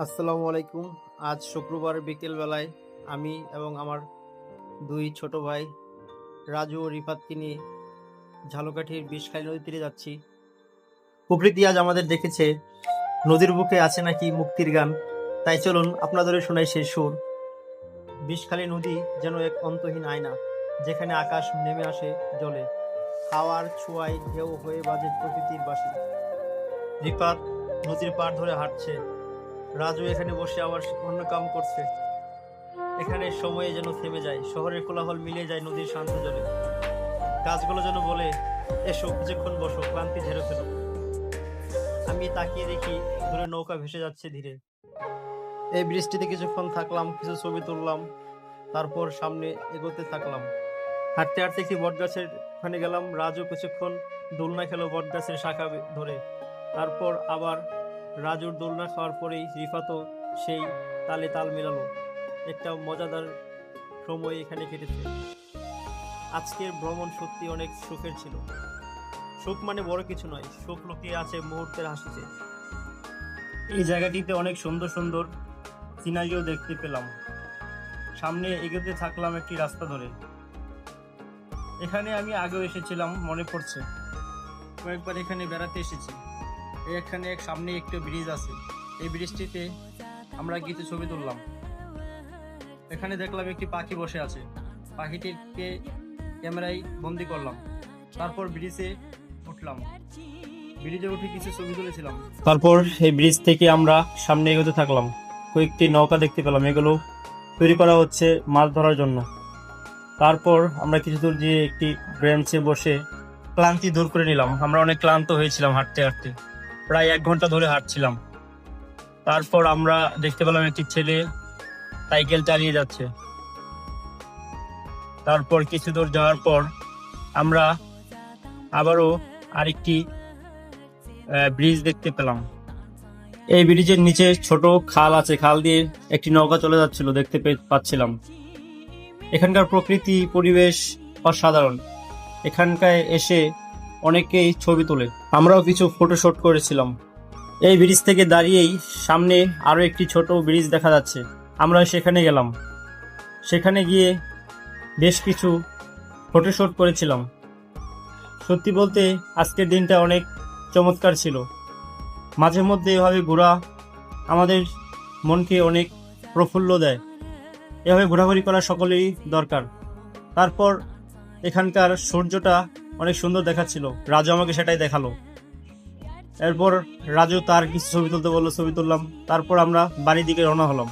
আসসালামু আলাইকুম। আজ শুক্রবার বিকেল বেলায় আমি এবং আমার দুই ছোট ভাই রাজু ও রিফাতকে নিয়ে ঝালকাঠির বিষখালী নদীর তীরে যাচ্ছি। প্রকৃতি আজ আমাদের দেখেছে, নদীর বুকে আছে নাকি মুক্তির গান। তাই চলুন আপনাদেরও শোনাই সেই সুর। বিষখালী নদী যেন এক অন্তহীন আয়না, যেখানে আকাশ নেমে আসে জলে, হাওয়ার ছোঁয়ায় ঢেউ হয়ে বাজে প্রকৃতির বাঁশি। রিফাত নদীর পাড় ধরে হাঁটছে, রাজু এখানে বসে আবার অন্য কাম করছে। এখানে সময়ে যেন থেমে যায়, শহরের কোলাহল মিলে যায় নদীর শান্ত জলে। গাছগুলো যেন বলে, এসো কিছুক্ষণ বসো, ক্লান্তি ঝেড়ে ফেলো। আমি তাকিয়ে দেখি দূরে নৌকা ভেসে যাচ্ছে ধীরে। এই বৃষ্টিতে কিছুক্ষণ থাকলাম, কিছু ছবি তুললাম, তারপর সামনে এগোতে থাকলাম। হাঁটতে হাঁটতে একটি বটগাছের ওখানে গেলাম। রাজু কিছুক্ষণ দোলনা খেলো বটগাছের শাখা ধরে। তারপর আবার রাজুর দোলনা খাওয়ার পরেই রিফাতও সেই তালে তাল মেলালো। একটা মজাদার সময় এখানে কেটেছে। আজকের ভ্রমণ সত্যি অনেক সুখের ছিল। সুখ মানে বড় কিছু নয়, সুখ লুকিয়ে আছে মুহূর্তের হাসিতে। এই জায়গাটিতে অনেক সুন্দর সুন্দর সিনারিও দেখতে পেলাম। সামনে এগোতে থাকলাম একটি রাস্তা ধরে। এখানে আমি আগেও এসেছিলাম, মনে পড়ছে, কয়েকবার এখানে বেড়াতে এসেছি। এখানে সামনে একটি ব্রিজ আছে, এই ব্রিজটিতে আমরা কিছু ছবি তুললাম। এখানে দেখলাম একটি পাখি বসে আছে, পাখিটিকে ক্যামেরায় বন্দি করলাম। তারপর ব্রিজে উঠলাম, ব্রিজে উঠে কিছু ছবি তুলেছিলাম। তারপর এই ব্রিজ থেকে আমরা সামনে এগোতে থাকলাম। কয়েকটি নৌকা দেখতে পেলাম, এগুলো তৈরি করা হচ্ছে মাছ ধরার জন্য। তারপর আমরা কিছু দূর গিয়ে একটি বেঞ্চে বসে ক্লান্তি দূর করে নিলাম। আমরা অনেক ক্লান্ত হয়েছিলাম হাঁটতে হাঁটতে, প্রায় 1 ঘন্টা ধরে হাঁটছিলাম। তারপর আমরা দেখতে পেলাম একটি ছেলে সাইকেল চালিয়ে যাচ্ছে। তারপর কিছু দূর যাওয়ার পর আমরা আবারও আরেকটি ব্রিজ দেখতে পেলাম। এই ব্রিজের নিচে ছোট খাল আছে, খাল দিয়ে একটি নৌকা চলে যাচ্ছিল, দেখতে পাচ্ছিলাম। এখানকার প্রকৃতি পরিবেশ অসাধারণ। এখানকায় এসে অনেকেই ছবি তোলে, আমরাও কিছু ফটোশুট করেছিলাম। এই ব্রিজ থেকে দাঁড়িয়েই সামনে আরো একটি ছোট ব্রিজ দেখা যাচ্ছে। আমরা সেখানে গেলাম, সেখানে গিয়ে বেশ কিছু ফটোশুট করেছিলাম। সত্যি বলতে আজকের দিনটা অনেক চমৎকার ছিল। মাঝে মধ্যে এভাবে ঘোরা আমাদের মনকে অনেক প্রফুল্ল দেয়। এভাবে ঘোরাঘুরি করা সকলেরই দরকার। তারপর এখানকার সূর্যটা অনেক সুন্দর দেখাচ্ছিল, রাজু আমাকে সেটাই দেখালো। এরপর রাজু তার কিছু ছবি তুলতে বললো, ছবি তুললাম। তারপর আমরা বাড়ির দিকে রওনা হলাম।